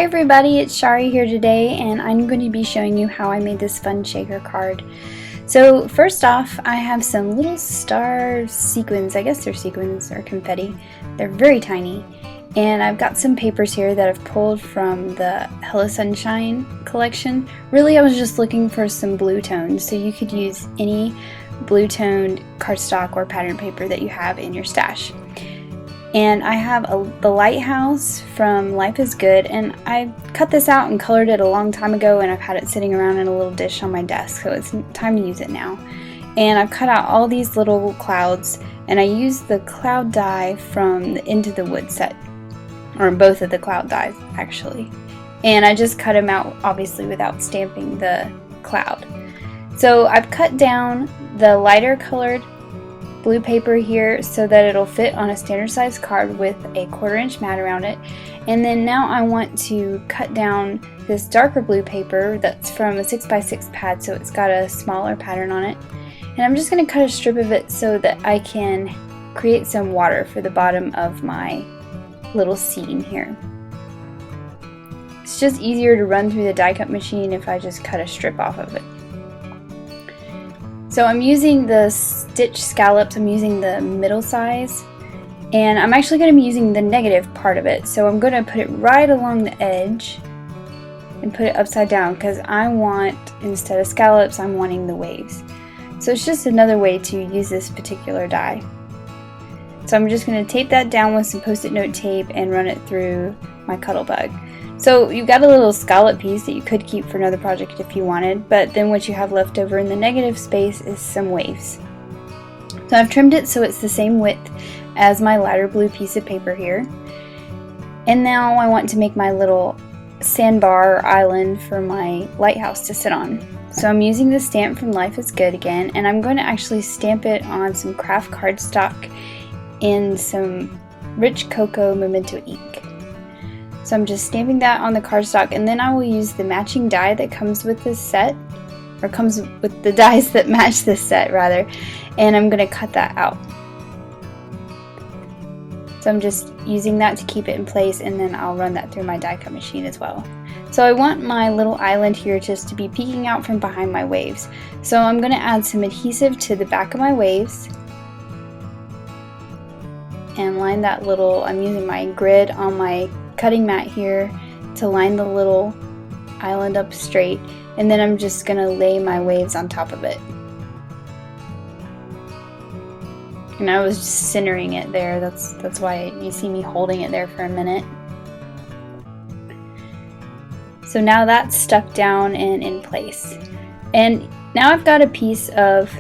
Hi everybody, it's Chari here today, and I'm going to be showing you how I made this fun shaker card. So first off, I have some little star sequins. I guess they're sequins or confetti. They're very tiny. And I've got some papers here that I've pulled from the Hello Sunshine collection. Really, I was just looking for some blue tones, so you could use any blue toned cardstock or pattern paper that you have in your stash. And I have the lighthouse from Life is Good, and I cut this out and colored it a long time ago, and I've had it sitting around in a little dish on my desk, so it's time to use it now. And I've cut out all these little clouds, and I used the cloud die from the Into the Woods set, or both of the cloud dies actually. And I just cut them out obviously without stamping the cloud. So I've cut down the lighter colored blue paper here so that it'll fit on a standard size card with a 1/4 inch mat around it. And then now I want to cut down this darker blue paper that's from a 6x6 pad, so it's got a smaller pattern on it. And I'm just going to cut a strip of it so that I can create some water for the bottom of my little scene here. It's just easier to run through the die cut machine if I just cut a strip off of it. So I'm using the stitch scallops, I'm using the middle size, and I'm actually going to be using the negative part of it. So I'm going to put it right along the edge and put it upside down because I want, instead of scallops, I'm wanting the waves. So it's just another way to use this particular die. So I'm just going to tape that down with some post-it note tape and run it through my Cuttlebug. So you've got a little scallop piece that you could keep for another project if you wanted, but then what you have left over in the negative space is some waves. So I've trimmed it so it's the same width as my lighter blue piece of paper here. And now I want to make my little sandbar or island for my lighthouse to sit on. So I'm using the stamp from Life is Good again, and I'm going to actually stamp it on some kraft cardstock in some rich cocoa memento ink. So I'm just stamping that on the cardstock, and then I will use the matching die that comes with this set, or comes with the dies that match this set rather, and I'm going to cut that out. So I'm just using that to keep it in place, and then I'll run that through my die cut machine as well. So I want my little island here just to be peeking out from behind my waves. So I'm going to add some adhesive to the back of my waves and line that little, I'm using my grid on my cutting mat here to line the little island up straight, and then I'm just going to lay my waves on top of it. And I was just centering it there, that's why you see me holding it there for a minute. So now that's stuck down and in place. And now I've got a piece of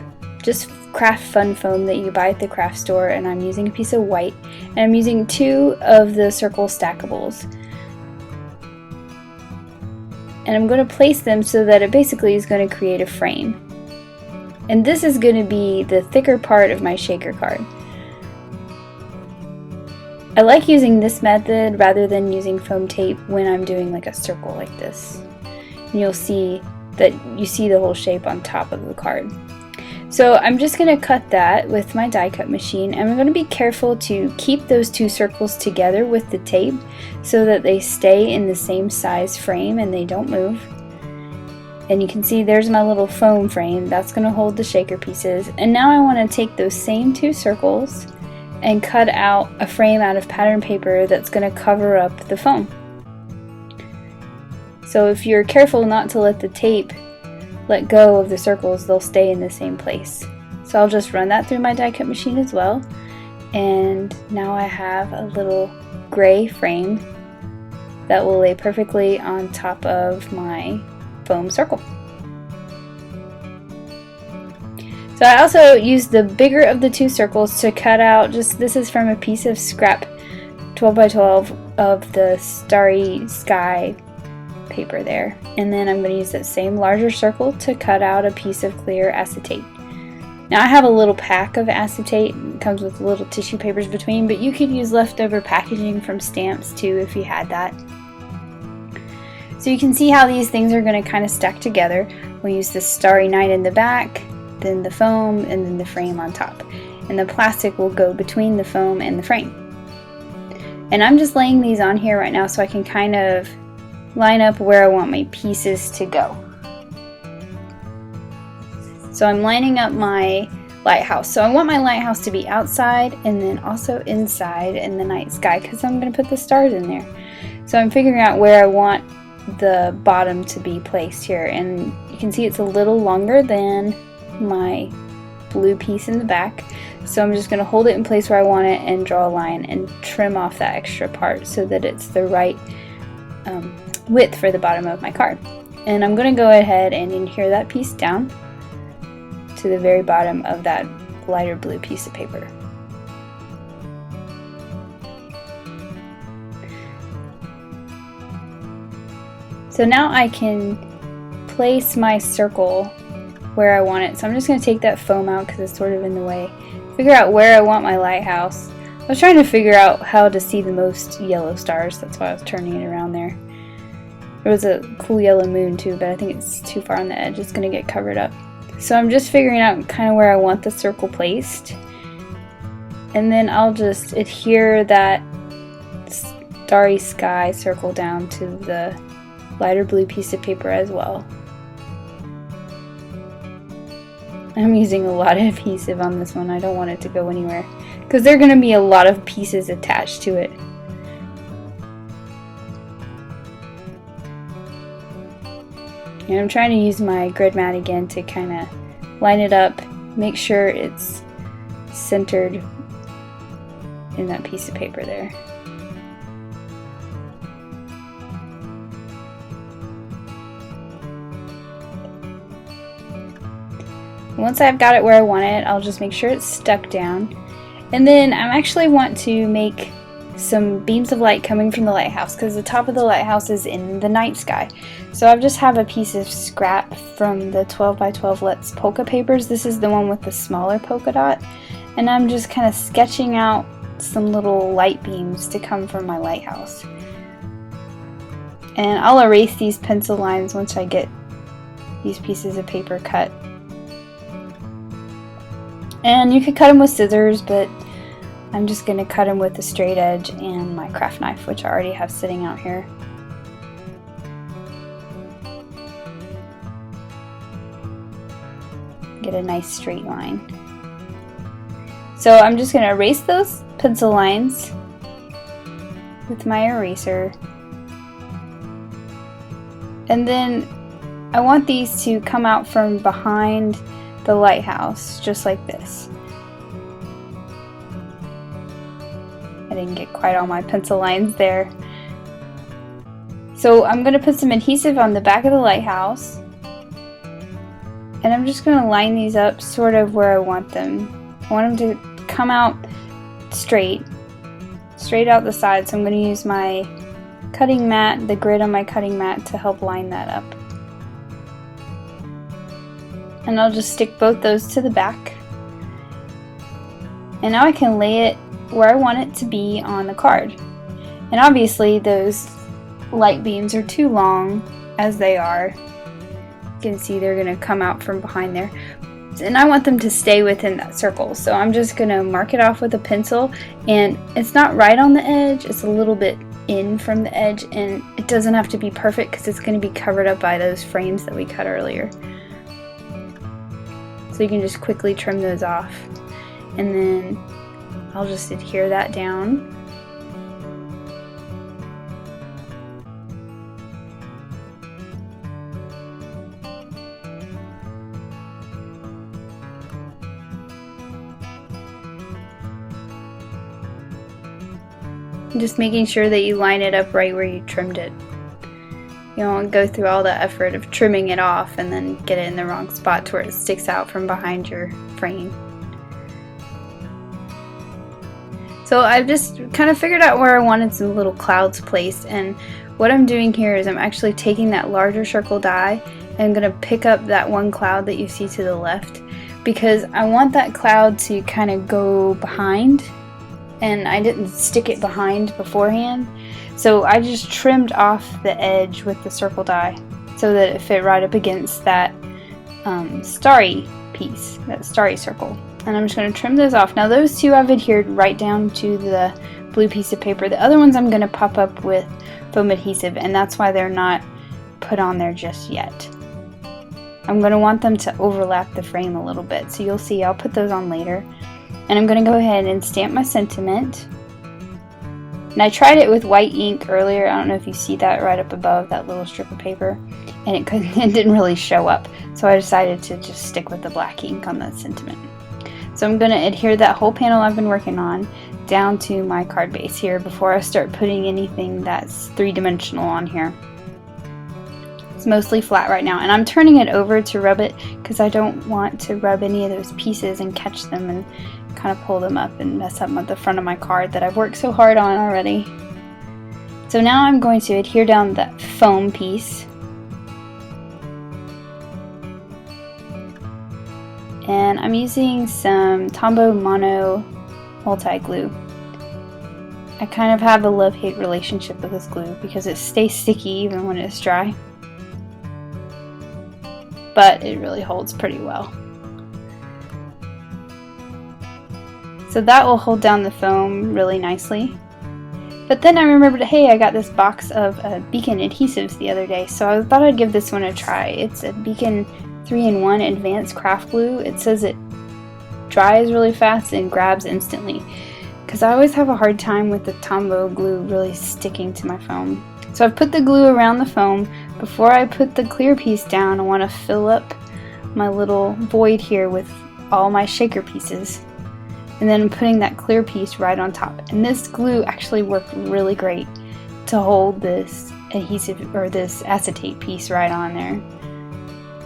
just craft fun foam that you buy at the craft store, and I'm using a piece of white, and I'm using 2 of the circle stackables, and I'm going to place them so that it basically is going to create a frame. And this is going to be the thicker part of my shaker card. I like using this method rather than using foam tape when I'm doing like a circle like this, and you'll see that you see the whole shape on top of the card. So I'm just going to cut that with my die cut machine, and I'm going to be careful to keep those 2 circles together with the tape so that they stay in the same size frame and they don't move. And you can see there's my little foam frame that's going to hold the shaker pieces. And now I want to take those same 2 circles and cut out a frame out of pattern paper that's going to cover up the foam. So if you're careful not to let the tape let go of the circles, they'll stay in the same place. So I'll just run that through my die cut machine as well, and now I have a little gray frame that will lay perfectly on top of my foam circle. So I also used the bigger of the 2 circles to cut out, this is from a piece of scrap 12x12 of the Starry Sky paper there, and then I'm going to use that same larger circle to cut out a piece of clear acetate. Now I have a little pack of acetate, it comes with little tissue papers between, but you could use leftover packaging from stamps too if you had that. So you can see how these things are going to kind of stack together. We'll use the starry night in the back, then the foam, and then the frame on top, and the plastic will go between the foam and the frame. And I'm just laying these on here right now so I can kind of line up where I want my pieces to go. So I'm lining up my lighthouse. So I want my lighthouse to be outside and then also inside in the night sky because I'm going to put the stars in there. So I'm figuring out where I want the bottom to be placed here, and you can see it's a little longer than my blue piece in the back. So I'm just going to hold it in place where I want it and draw a line and trim off that extra part so that it's the right width for the bottom of my card. And I'm going to go ahead and adhere that piece down to the very bottom of that lighter blue piece of paper. So now I can place my circle where I want it. So I'm just going to take that foam out because it's sort of in the way. Figure out where I want my lighthouse. I was trying to figure out how to see the most yellow stars. That's why I was turning it around there. There was a cool yellow moon too, but I think it's too far on the edge. It's going to get covered up. So I'm just figuring out kind of where I want the circle placed. And then I'll just adhere that starry sky circle down to the lighter blue piece of paper as well. I'm using a lot of adhesive on this one. I don't want it to go anywhere because there are going to be a lot of pieces attached to it. And I'm trying to use my grid mat again to kind of line it up, make sure it's centered in that piece of paper there. Once I've got it where I want it, I'll just make sure it's stuck down. And then I actually want to make some beams of light coming from the lighthouse because the top of the lighthouse is in the night sky. So I just have a piece of scrap from the 12 by 12 Let's polka papers. This is the one with the smaller polka dot. And I'm just kind of sketching out some little light beams to come from my lighthouse. And I'll erase these pencil lines once I get these pieces of paper cut. And you could cut them with scissors, but I'm just going to cut them with a straight edge and my craft knife, which I already have sitting out here. Get a nice straight line. So I'm just going to erase those pencil lines with my eraser. And then I want these to come out from behind the lighthouse, just like this. I didn't get quite all my pencil lines there. So I'm going to put some adhesive on the back of the lighthouse. And I'm just going to line these up sort of where I want them. I want them to come out straight out the side. So I'm going to use my cutting mat, the grid on my cutting mat, to help line that up. And I'll just stick both those to the back. And now I can lay it where I want it to be on the card. And obviously those light beams are too long as they are. You can see they're going to come out from behind there. And I want them to stay within that circle. So I'm just going to mark it off with a pencil. And it's not right on the edge, it's a little bit in from the edge. And it doesn't have to be perfect because it's going to be covered up by those frames that we cut earlier. So you can just quickly trim those off. And then I'll just adhere that down. Just making sure that you line it up right where you trimmed it. You don't go through all the effort of trimming it off and then get it in the wrong spot to where it sticks out from behind your frame. So I've just kind of figured out where I wanted some little clouds placed, and what I'm doing here is I'm actually taking that larger circle die and I'm going to pick up that one cloud that you see to the left because I want that cloud to kind of go behind, and I didn't stick it behind beforehand. So I just trimmed off the edge with the circle die so that it fit right up against that starry piece, that starry circle. And I'm just going to trim those off. Now those two I've adhered right down to the blue piece of paper. The other ones I'm going to pop up with foam adhesive, and that's why they're not put on there just yet. I'm going to want them to overlap the frame a little bit, so you'll see I'll put those on later. And I'm going to go ahead and stamp my sentiment. And I tried it with white ink earlier. I don't know if you see that right up above that little strip of paper, and it didn't really show up, so I decided to just stick with the black ink on that sentiment. So I'm going to adhere that whole panel I've been working on down to my card base here before I start putting anything that's three-dimensional on here. It's mostly flat right now, and I'm turning it over to rub it because I don't want to rub any of those pieces and catch them and kind of pull them up and mess up the front of my card that I've worked so hard on already. So now I'm going to adhere down that foam piece. And I'm using some Tombow Mono multi-glue. I kind of have a love-hate relationship with this glue because it stays sticky even when it's dry. But it really holds pretty well. So that will hold down the foam really nicely. But then I remembered, hey, I got this box of Beacon adhesives the other day, so I thought I'd give this one a try. It's a Beacon 3-in-1 Advanced Craft Glue. It says it dries really fast and grabs instantly, because I always have a hard time with the Tombow glue really sticking to my foam. So I've put the glue around the foam. Before I put the clear piece down, I want to fill up my little void here with all my shaker pieces. And then I'm putting that clear piece right on top. And this glue actually worked really great to hold this adhesive or this acetate piece right on there.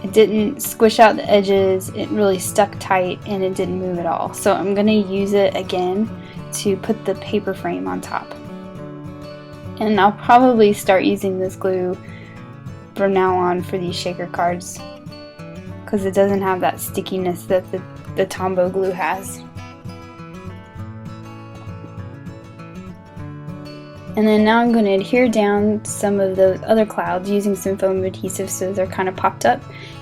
It didn't squish out the edges, it really stuck tight, and it didn't move at all. So I'm going to use it again to put the paper frame on top. And I'll probably start using this glue from now on for these shaker cards because it doesn't have that stickiness that the Tombow glue has. And then now I'm going to adhere down some of those other clouds using some foam adhesive so they're kind of popped up,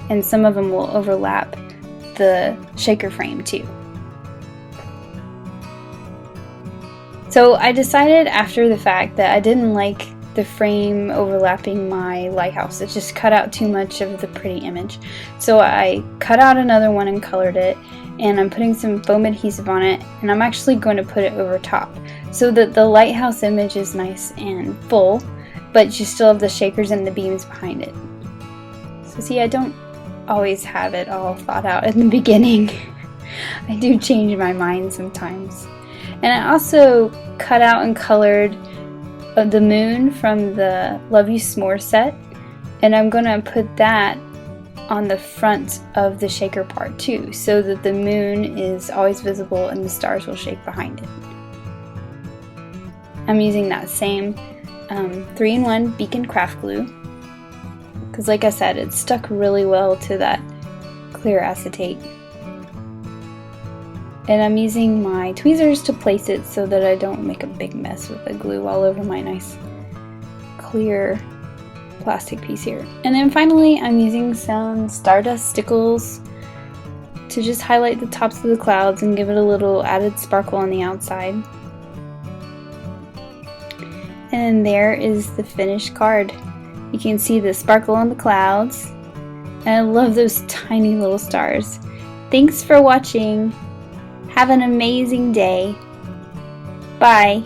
and some of them will overlap the shaker frame too. So I decided after the fact that I didn't like the frame overlapping my lighthouse. It just cut out too much of the pretty image. So I cut out another one and colored it, and I'm putting some foam adhesive on it, and I'm actually going to put it over top so that the lighthouse image is nice and full, but you still have the shakers and the beams behind it. So see, I don't always have it all thought out in the beginning. I do change my mind sometimes. And I also cut out and colored the moon from the Love You S'more set, and I'm going to put that on the front of the shaker part too, so that the moon is always visible and the stars will shake behind it. I'm using that same 3-in-1 Beacon craft glue because, like I said, it stuck really well to that clear acetate. And I'm using my tweezers to place it so that I don't make a big mess with the glue all over my nice clear plastic piece here. And then finally I'm using some Stardust stickles to just highlight the tops of the clouds and give it a little added sparkle on the outside. And there is the finished card. You can see the sparkle on the clouds, and I love those tiny little stars. Thanks for watching. Have an amazing day. Bye.